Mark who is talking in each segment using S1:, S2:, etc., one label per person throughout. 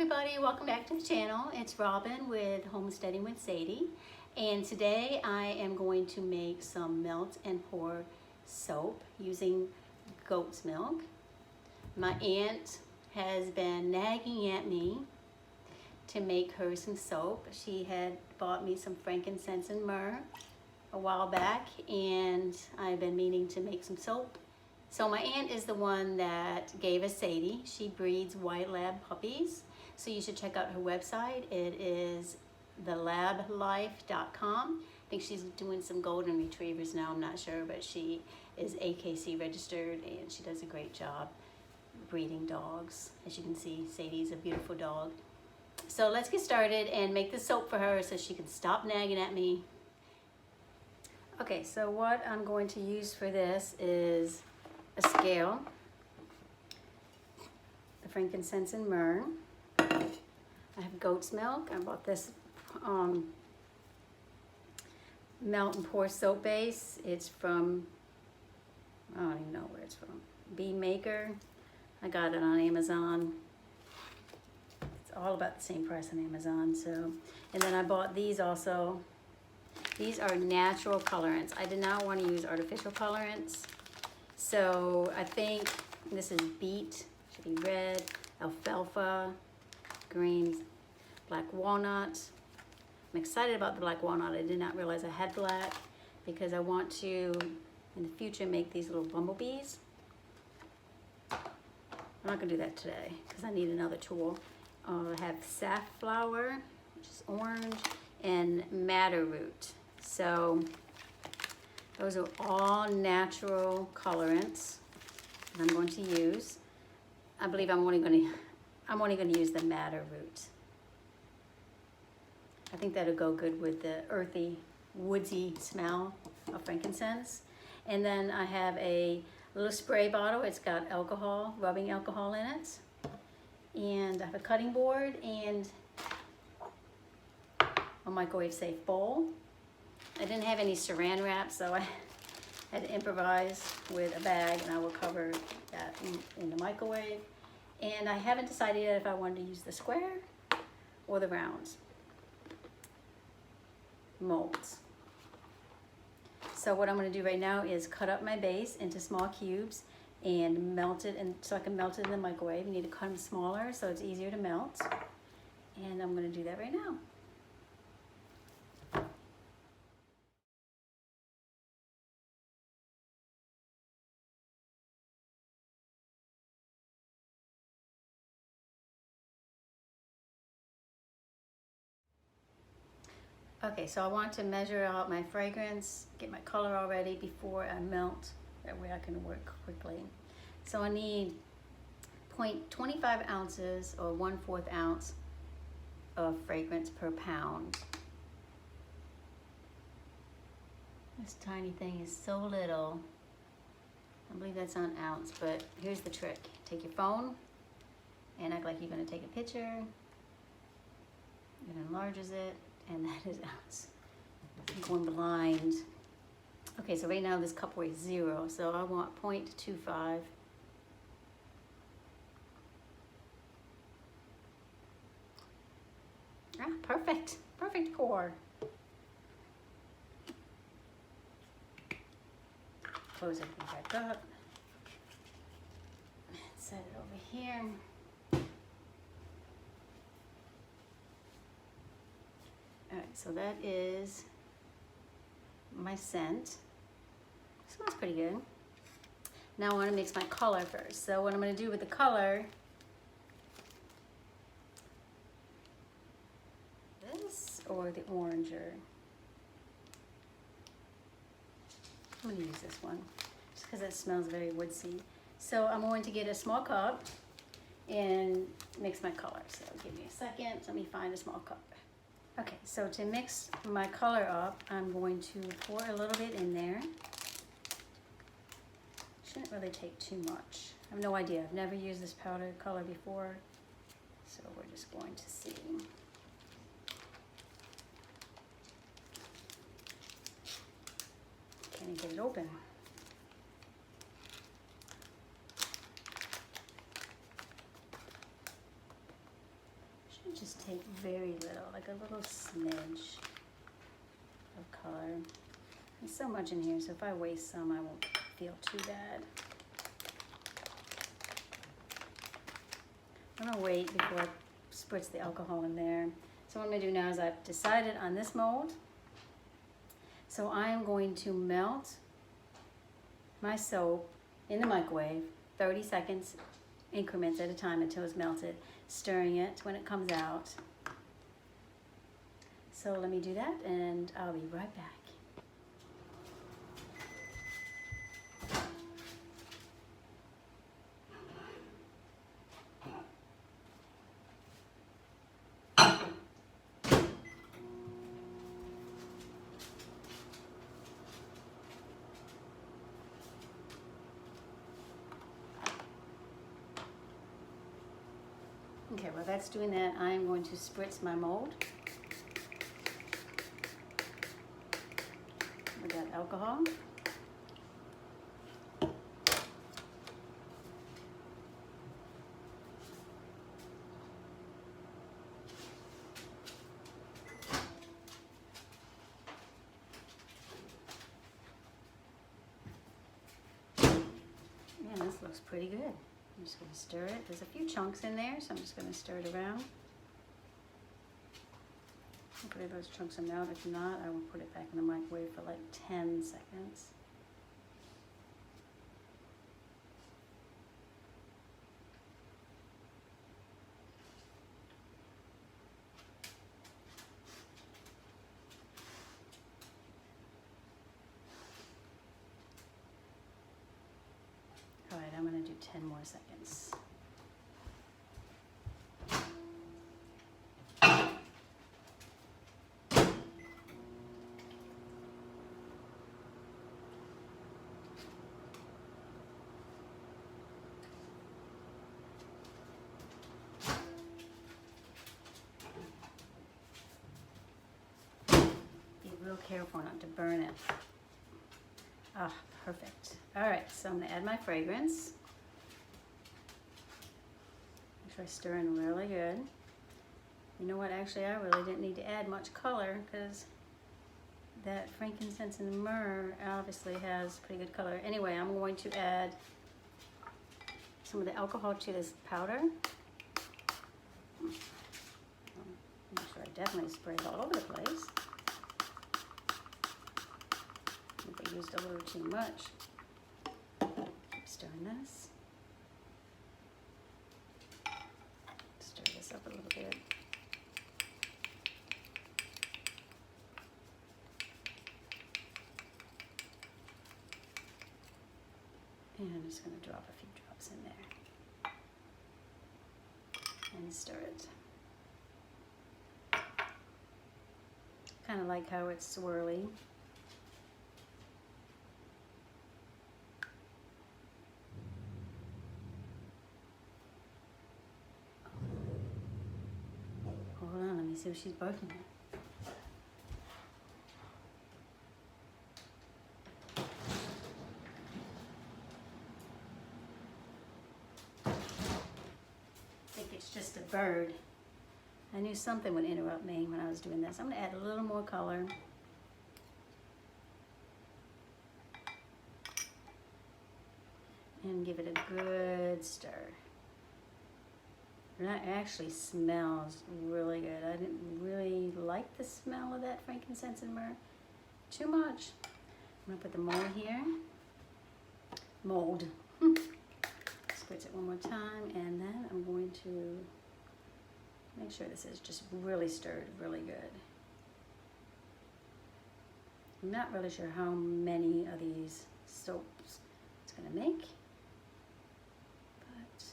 S1: everybody, welcome back to the channel. It's Robin with Homesteading with Sadie, and today I am going to make some melt and pour soap using goat's milk. My aunt has been nagging at me to make her some soap. She had bought me some frankincense and myrrh a while back, and I've been meaning to make some soap. So my aunt is the one that gave us Sadie. She breeds white lab puppies. So you should check out her website. It is thelablife.com. I think she's doing some golden retrievers now, I'm not sure, but she is AKC registered and she does a great job breeding dogs. As you can see, Sadie's a beautiful dog. So let's get started and make the soap for her so she can stop nagging at me. Okay, so what I'm going to use for this is a scale, the frankincense and myrrh. I have goat's milk. I bought this melt and pour soap base. It's from, I don't even know where it's from, Bee Maker. I got it on Amazon. It's all about the same price on Amazon. So, and then I bought these also. These are natural colorants. I did not want to use artificial colorants. So I think this is beet, should be red, alfalfa, green, black walnut. I'm excited about the black walnut. I did not realize I had black because I want to, in the future, make these little bumblebees. I'm not gonna do that today because I need another tool. I have safflower, which is orange, and madder root. So those are all natural colorants that I'm going to use. I believe I'm only going to use the madder root. I think that'll go good with the earthy, woodsy smell of frankincense. And then I have a little spray bottle. It's got alcohol, rubbing alcohol in it. And I have a cutting board and a microwave safe bowl. I didn't have any saran wrap, so I had to improvise with a bag, and I will cover that in the microwave. And I haven't decided yet if I wanted to use the square or the round molds. So what I'm going to do right now is cut up my base into small cubes and melt it, and so I can melt it in the microwave. You need to cut them smaller so it's easier to melt. And I'm going to do that right now. Okay, so I want to measure out my fragrance, get my color all ready before I melt. That way I can work quickly. So I need 0.25 ounces or 1/4 ounce of fragrance per pound. This tiny thing is so little. I believe that's an ounce, but here's the trick. Take your phone and act like you're gonna take a picture. It enlarges it. And that is ounce. I'm going blind. Okay, so right now this cup weighs 0, so I want 0.25. Ah, perfect. Perfect pour. Close everything back up. Set it over here. All right, so that is my scent. Smells pretty good. Now I want to mix my color first. So what I'm going to do with the color, this or the oranger. I'm going to use this one just because it smells very woodsy. So I'm going to get a small cup and mix my color. So give me a second. Let me find a small cup. Okay, so to mix my color up, I'm going to pour a little bit in there. Shouldn't really take too much. I have no idea. I've never used this powder color before, so we're just going to see. Can't even get it open. Just take very little, like a little smidge of color. There's so much in here, so if I waste some, I won't feel too bad. I'm gonna wait before I spritz the alcohol in there. So what I'm gonna do now is I've decided on this mold. So I am going to melt my soap in the microwave, 30 seconds increments at a time until it's melted, stirring it when it comes out. So let me do that and I'll be right back. Okay, while that's doing that, I am going to spritz my mold with that alcohol. Man, this looks pretty good. I'm just going to stir it. There's a few chunks in there, so I'm just going to stir it around. Hopefully those chunks are out. If not, I will put it back in the microwave for like 10 seconds. All right, I'm going to do 10 more seconds. Be real careful not to burn it. Ah, perfect. All right, so I'm gonna add my fragrance. Make sure I stir in really good. You know what, actually I really didn't need to add much color because that frankincense and myrrh obviously has pretty good color. Anyway, I'm going to add some of the alcohol to this powder. Make sure I definitely spray it all over the place. I think I used a little too much. Keep stirring this. Stir this up a little bit. And I'm just going to drop a few drops in there. And stir it. Kind of like how it's swirly. Hold on, let me see if she's barking at. I think it's just a bird. I knew something would interrupt me when I was doing this. I'm going to add a little more color. And give it a good stir. And that actually smells really good. I didn't really like the smell of that frankincense and myrrh too much. I'm going to put the mold here. Mold. Spritz it one more time, and then I'm going to make sure this is just really stirred really good. I'm not really sure how many of these soaps it's going to make, but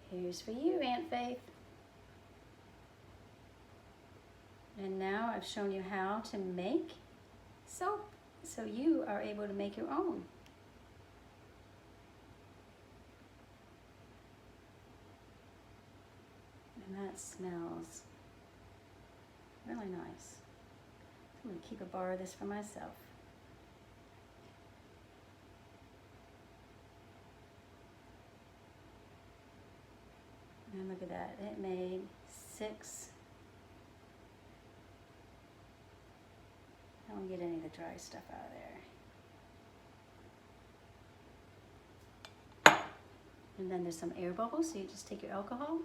S1: here's for you, Aunt Faith. And now I've shown you how to make soap, so you are able to make your own. And that smells really nice. I'm going to keep a bar of this for myself. And look at that, it made 6. I don't get any of the dry stuff out of there. And then there's some air bubbles, so you just take your alcohol.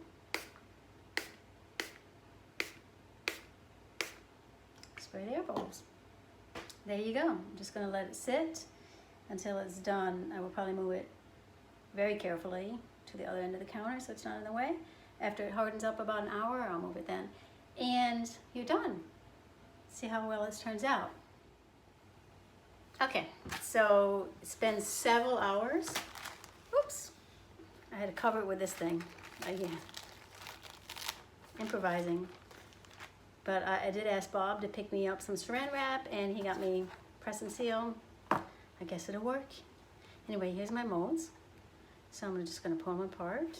S1: Spray the air bubbles. There you go. I'm just gonna let it sit until it's done. I will probably move it very carefully to the other end of the counter so it's not in the way. After it hardens up about an hour, I'll move it then. And you're done. See how well this turns out. Okay, so it's been several hours. Oops, I had to cover it with this thing. Again, improvising. But I did ask Bob to pick me up some saran wrap, and he got me press and seal. I guess it'll work. Anyway, here's my molds. So I'm just gonna pull them apart.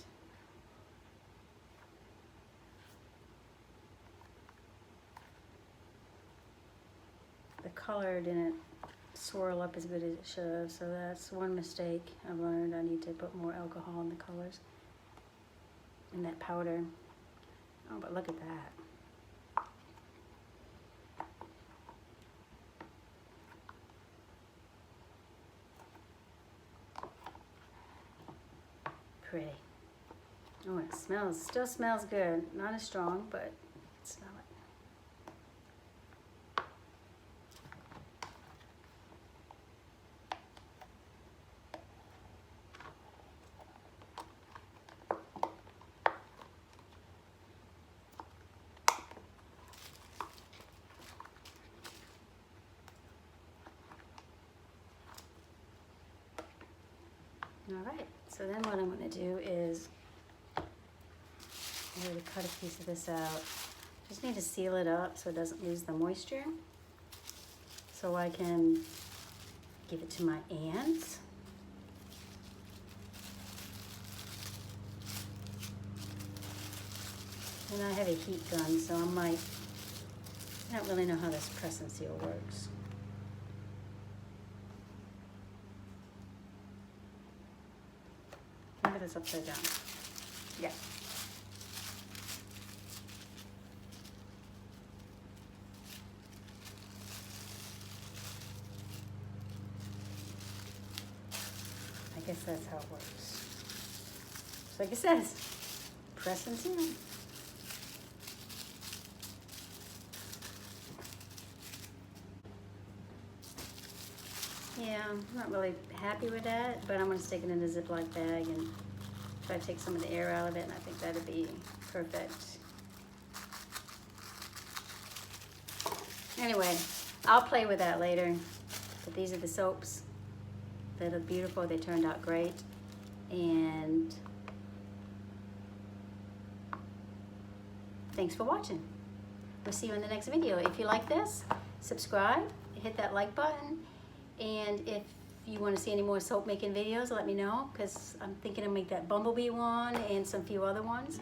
S1: The color didn't swirl up as good as it should have, so that's one mistake I've learned. I need to put more alcohol in the colors in that powder. Oh, but look at that. Pretty. Oh, it still smells good. Not as strong, but smell it. All right, so then what I'm going to do is I'm going to cut a piece of this out. Just need to seal it up so it doesn't lose the moisture, so I can give it to my ants. And I have a heat gun, so I don't really know how this press and seal works. Maybe it's upside down. Yeah. I guess that's how it works. Just like it says, press and seal. Yeah, I'm not really happy with that, but I'm going to stick it in a Ziploc bag and try to take some of the air out of it, and I think that'd be perfect. Anyway, I'll play with that later, but these are the soaps. They look beautiful. They turned out great, and thanks for watching. We'll see you in the next video. If you like this, subscribe, hit that like button, and if you want to see any more soap making videos, let me know, because I'm thinking to make that bumblebee one and some few other ones.